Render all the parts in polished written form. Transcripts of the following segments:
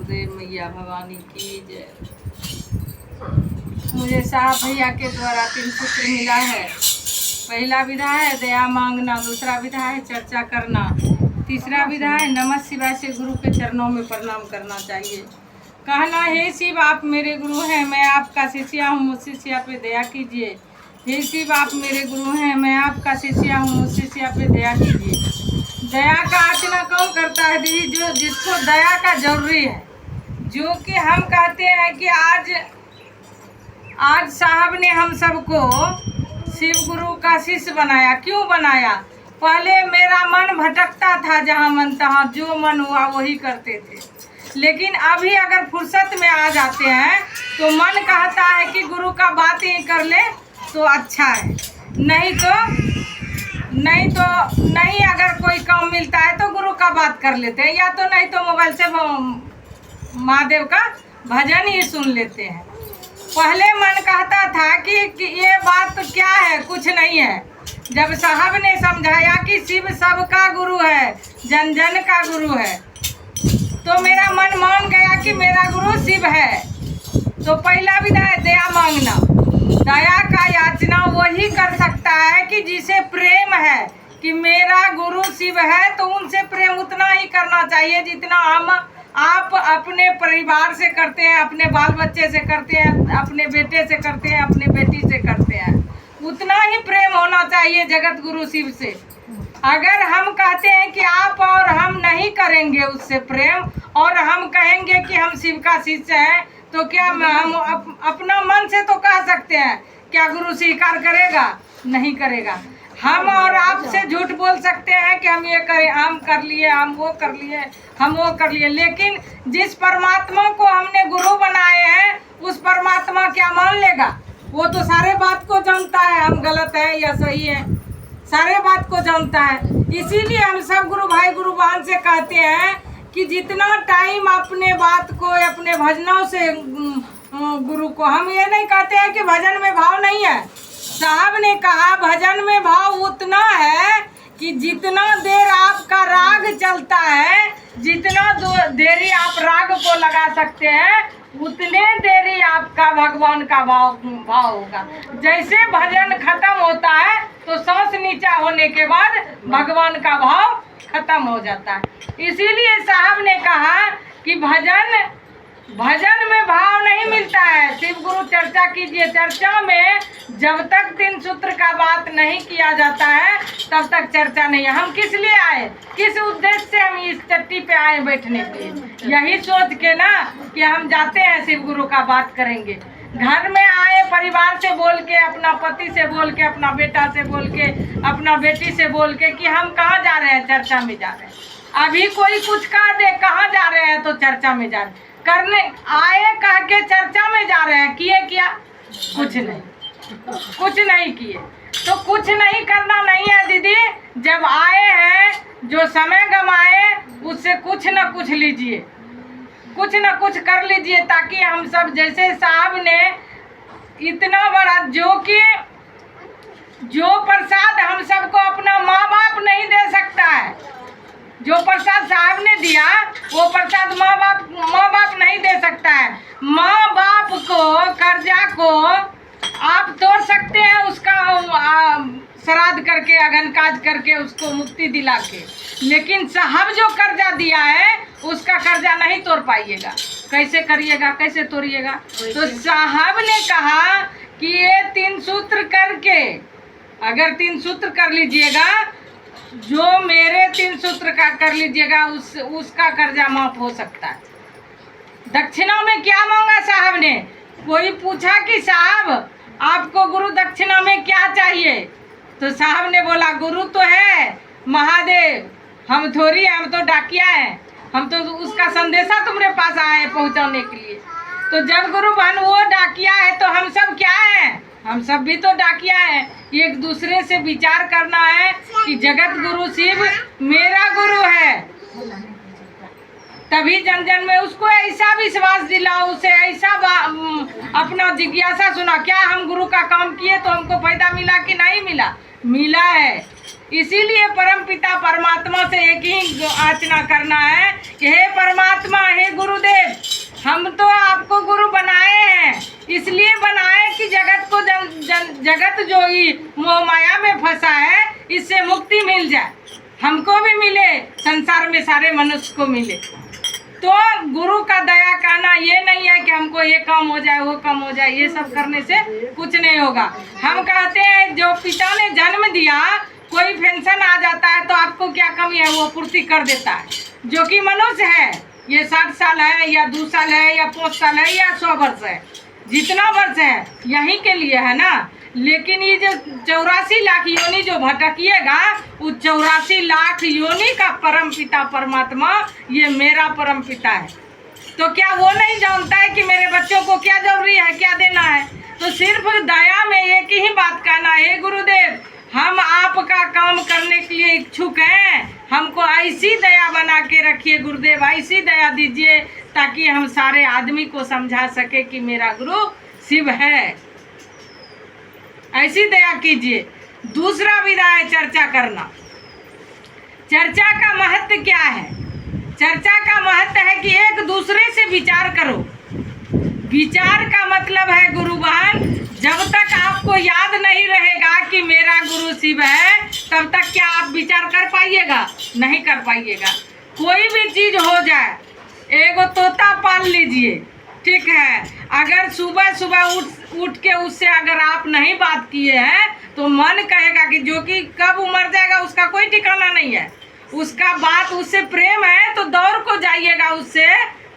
गुरुदेव मैया भवानी की जय। मुझे साहब भैया के द्वारा 3 सूत्र मिला है। पहला विधा है दया मांगना, दूसरा विधा है चर्चा करना, तीसरा विधा है नमः शिवाय से गुरु के चरणों में प्रणाम करना चाहिए। कहना, हे शिव आप मेरे गुरु हैं, मैं आपका शिष्या हूँ, मुझ शिष्या पे दया कीजिए। हे शिव आप मेरे गुरु हैं, मैं आपका शिष्या हूँ, मुझ शिष्या पे दया कीजिए। दया का आचना कौन करता है दीदी? जो जिसको दया का जरूरी है। जो कि हम कहते हैं कि आज साहब ने हम सबको शिव गुरु का शिष्य बनाया। क्यों बनाया? पहले मेरा मन भटकता था, जहाँ मन तहाँ जो मन हुआ वही करते थे। लेकिन अभी अगर फुर्सत में आ जाते हैं तो मन कहता है कि गुरु का बात ही कर ले तो अच्छा है, नहीं अगर कोई काम मिलता है तो गुरु का बात कर लेते हैं, या तो नहीं तो मोबाइल से महादेव का भजन ही सुन लेते हैं। पहले मन कहता था कि ये बात क्या है, कुछ नहीं है। जब साहब ने समझाया कि शिव सबका गुरु है, जन जन का गुरु है, तो मेरा मन मान गया कि मेरा गुरु शिव है। तो पहला विधा है दया मांगना। दया का याचना वही कर सकता है कि जिसे प्रेम है कि मेरा गुरु शिव है, तो उनसे प्रेम उतना ही करना चाहिए जितना आप अपने परिवार से करते हैं, अपने बाल बच्चे से करते हैं, अपने बेटे से करते हैं, अपने बेटी से करते हैं। उतना ही प्रेम होना चाहिए जगत गुरु शिव से। अगर हम कहते हैं कि आप और हम नहीं करेंगे उससे प्रेम, और हम कहेंगे कि हम शिव का शिष्य हैं, तो क्या हम अपना मन से तो कह सकते हैं, क्या गुरु स्वीकार करेगा? नहीं करेगा। हम और आपसे झूठ बोल सकते हैं कि हम ये करें, हम कर लिए, हम वो कर लिए, हम वो कर लिए, लेकिन जिस परमात्मा को हमने गुरु बनाए हैं उस परमात्मा क्या मान लेगा? वो तो सारे बात को जानता है, हम गलत है या सही है, सारे बात को जानता है। इसीलिए हम सब गुरु भाई गुरु बहन से कहते हैं कि जितना टाइम अपने बात को, अपने भजनों से गुरु को, हम ये नहीं कहते हैं कि भजन में भाव नहीं है। साहब ने कहा भजन में भाव उतना है कि जितना देर आपका राग चलता है, जितना देरी आप राग को लगा सकते हैं, उतने देरी आपका भगवान का भाव होगा। जैसे भजन खत्म होता है तो सांस नीचा होने के बाद भगवान का भाव खत्म हो जाता है। इसीलिए साहब ने कहा कि भजन में भाव नहीं मिलता है। शिव गुरु चर्चा कीजिए। चर्चा में जब तक 3 सूत्र का बात नहीं किया जाता है तब तक चर्चा नहीं है। हम किस लिए आए, किस उद्देश्य से हम इस चट्टी पे आए बैठने के लिए? यही सोच के ना कि हम जाते हैं शिव गुरु का बात करेंगे। घर में आए परिवार से बोल के, अपना पति से बोल के, अपना बेटा से बोल के, अपना बेटी से बोल के कि हम कहाँ जा रहे हैं, चर्चा में जा रहे हैं। अभी कोई कुछ कह दे कहाँ जा रहे हैं तो चर्चा में जा रहे हैं। करने आए कह के चर्चा में जा रहे हैं, किए क्या? कुछ नहीं किए। तो कुछ नहीं करना नहीं है दीदी। जब आए हैं, जो समय गमाए उससे कुछ न कुछ लीजिए, कुछ न कुछ कर लीजिए, ताकि हम सब जैसे साहब ने इतना बड़ा, जो प्रसाद हम सबको अपना माँ बाप नहीं दे सकता है, जो प्रसाद साहब ने दिया वो प्रसाद माँ बाप नहीं दे सकता है। माँ बाप को, कर्जा को आप तोड़ सकते हैं, उसका श्राद्ध करके, अघन काज करके, उसको मुक्ति दिला के, लेकिन साहब जो कर्जा दिया है उसका कर्जा नहीं तोड़ पाइएगा। कैसे करिएगा, कैसे तोड़िएगा? तो साहब ने कहा कि ये 3 सूत्र करके, अगर 3 सूत्र कर लीजिएगा, जो मेरे 3 सूत्र का कर लीजिएगा, उसका कर्जा माफ हो सकता है। दक्षिणा में क्या मांगा साहब ने? कोई पूछा कि साहब आपको गुरु दक्षिणा में क्या चाहिए? तो साहब ने बोला गुरु तो है महादेव, हम थोड़ी है, हम तो डाकिया हैं, हम तो उसका संदेशा तुम्हारे पास आए पहुंचाने के लिए। तो जब गुरु बहन वो डाकिया है तो हम सब क्या हैं? हम सब भी तो डाकिया हैं। एक दूसरे से विचार करना है कि जगत गुरु शिव मेरा गुरु है, तभी जन जन में उसको ऐसा विश्वास दिलाओ, उसे ऐसा अपना जिज्ञासा सुना, क्या हम गुरु का काम किए तो हमको फायदा मिला कि नहीं मिला? मिला है। इसीलिए परमपिता परमात्मा से एक ही याचना करना है कि हे परमात्मा, हे गुरुदेव, हम तो आपको गुरु बनाए हैं, इसलिए बनाए कि जगत को जगत जो ही मोह माया में फंसा है इससे मुक्ति मिल जाए, हमको भी मिले, संसार में सारे मनुष्य को मिले। तो गुरु का दया करना ये नहीं है कि हमको ये काम हो जाए वो काम हो जाए, ये सब करने से कुछ नहीं होगा। हम कहते हैं जो पिता ने जन्म दिया, कोई पेंशन आ जाता है तो आपको क्या कमी है, वो पूर्ति कर देता है। जो कि मनुष्य है, ये 60 साल है या 2 साल है या 5 साल है या 100 वर्ष है, जितना वर्ष है यहीं के लिए है ना। लेकिन ये जो 84 लाख योनि जो भटकिएगा, उस 84 लाख योनि का परम पिता परमात्मा ये मेरा परम पिता है। तो क्या वो नहीं जानता है कि मेरे बच्चों को क्या जरूरी है, क्या देना है? तो सिर्फ दया में एक ही बात कहना है, गुरुदेव हम आपका काम करने के लिए इच्छुक हैं, हमको ऐसी दया बना के रखिए गुरुदेव, ऐसी दया दीजिए ताकि हम सारे आदमी को समझा सके कि मेरा गुरु शिव है, ऐसी दया कीजिए। दूसरा विधा है चर्चा करना। चर्चा का महत्व क्या है? चर्चा का महत्व है कि एक दूसरे से विचार करो। विचार का मतलब है गुरु बहन, जब तक आपको याद नहीं रहेगा कि मेरा गुरु शिव है, तब तक क्या आप विचार कर पाइएगा? नहीं कर पाइएगा। कोई भी चीज हो जाए, एगो तोता पाल लीजिए, ठीक है, अगर सुबह सुबह उठ के उससे अगर आप नहीं बात किए हैं तो मन कहेगा कि जो कि कब मर जाएगा उसका कोई ठिकाना नहीं है। उसका बात उससे प्रेम है तो दौड़ को जाइएगा उससे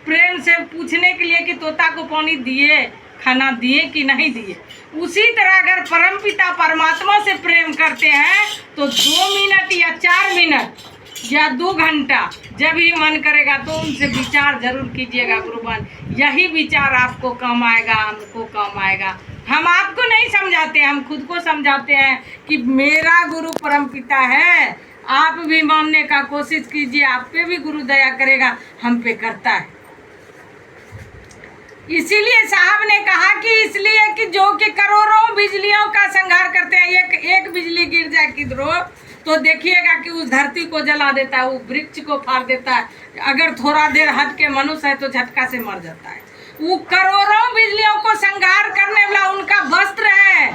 प्रेम से पूछने के लिए कि तोता को पानी दिए, खाना दिए कि नहीं दिए। उसी तरह अगर परमपिता परमात्मा से प्रेम करते हैं तो 2 मिनट या 4 मिनट या 2 घंटा जब भी मन करेगा तो उनसे विचार जरूर कीजिएगा गुरुबन। यही विचार आपको काम आएगा, हमको काम आएगा। हम आपको नहीं समझाते, हम खुद को समझाते हैं कि मेरा गुरु परमपिता है। आप भी मानने का कोशिश कीजिए, आप पे भी गुरु दया करेगा, हम पे करता है। इसीलिए साहब ने कहा कि इसलिए कि जो कि करोड़ों बिजलियों का संहार करते हैं, एक बिजली गिर जाए किधरों तो देखिएगा कि उस धरती को जला देता है, वो वृक्ष को फाड़ देता है। अगर थोड़ा देर हट के मनुष्य है तो झटका से मर जाता है। वो करोड़ों बिजलियों को संहार करने वाला उनका वस्त्र है।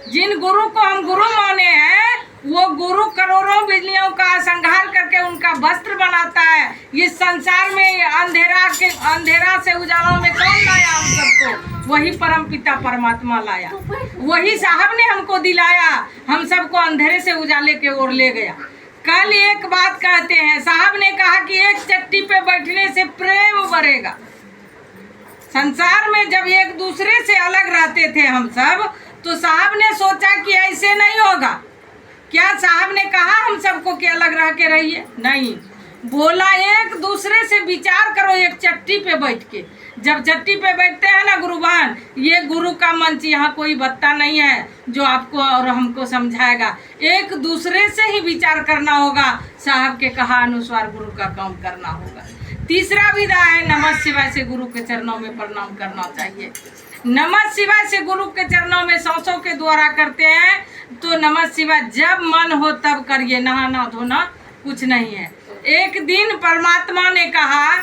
जिन गुरु को हम गुरु माने हैं, वो गुरु करोड़ों बिजलियों का संहार करके उनका वस्त्र बनाता है। इस संसार में अंधेरा से उजालों में कौन लाया हम सबको? वही परमपिता परमात्मा लाया, वही साहब ने हमको दिलाया, हम सबको अंधेरे से उजाले के ओर ले गया। कल एक बात कहते हैं, साहब ने कहा कि एक चट्टी पे बैठने से प्रेम बढ़ेगा। संसार में जब एक दूसरे से अलग रहते थे हम सब, तो साहब ने सोचा कि ऐसे नहीं होगा। क्या साहब ने कहा हम सबको कि अलग रह के रहिए? नहीं, बोला एक दूसरे से विचार करो एक चट्टी पे बैठ के। जब चट्टी पे बैठते हैं ना गुरुबहन, ये गुरु का मंच, यहाँ कोई बत्ता नहीं है जो आपको और हमको समझाएगा। एक दूसरे से ही विचार करना होगा, साहब के कहा अनुसार गुरु का काम करना होगा। तीसरा विधा है नमः शिवाय से गुरु के चरणों में प्रणाम करना चाहिए। नमः शिवाय से गुरु के चरणों में सांसों के द्वारा करते हैं तो नमः शिवाय जब मन हो तब करिए, नहाना धोना कुछ नहीं है। एक दिन परमात्मा ने कहा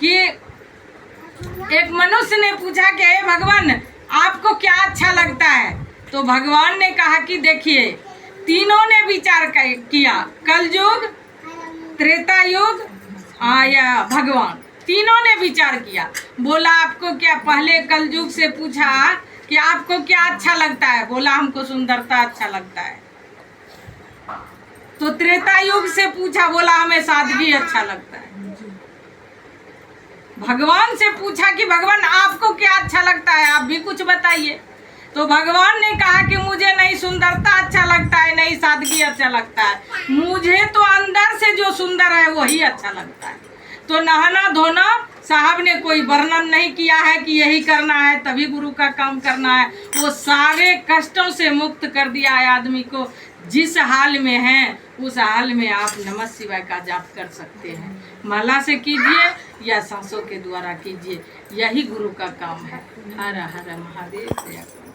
कि एक मनुष्य ने पूछा कि हे भगवान आपको क्या अच्छा लगता है? तो भगवान ने कहा कि देखिए, तीनों ने विचार किया, कलयुग, त्रेता युग या भगवान, तीनों ने विचार किया। बोला आपको क्या, पहले कलयुग से पूछा कि आपको क्या अच्छा लगता है? बोला हमको सुंदरता अच्छा लगता है। तो त्रेता युग से पूछा, बोला हमें सादगी अच्छा लगता है। भगवान से पूछा कि भगवान आपको क्या अच्छा लगता है, आप भी कुछ बताइए। तो भगवान ने कहा कि मुझे नहीं सुंदरता अच्छा लगता है, नहीं सादगी अच्छा लगता है, मुझे तो अंदर से जो सुंदर है वही अच्छा लगता है। तो नहाना धोना साहब ने कोई वर्णन नहीं किया है कि यही करना है तभी गुरु का काम करना है। वो सारे कष्टों से मुक्त कर दिया है आदमी को। जिस हाल में है उस हाल में आप नमः शिवाय का जाप कर सकते हैं। माला से कीजिए या सांसों के द्वारा कीजिए, यही गुरु का काम है। हर हर महादेव।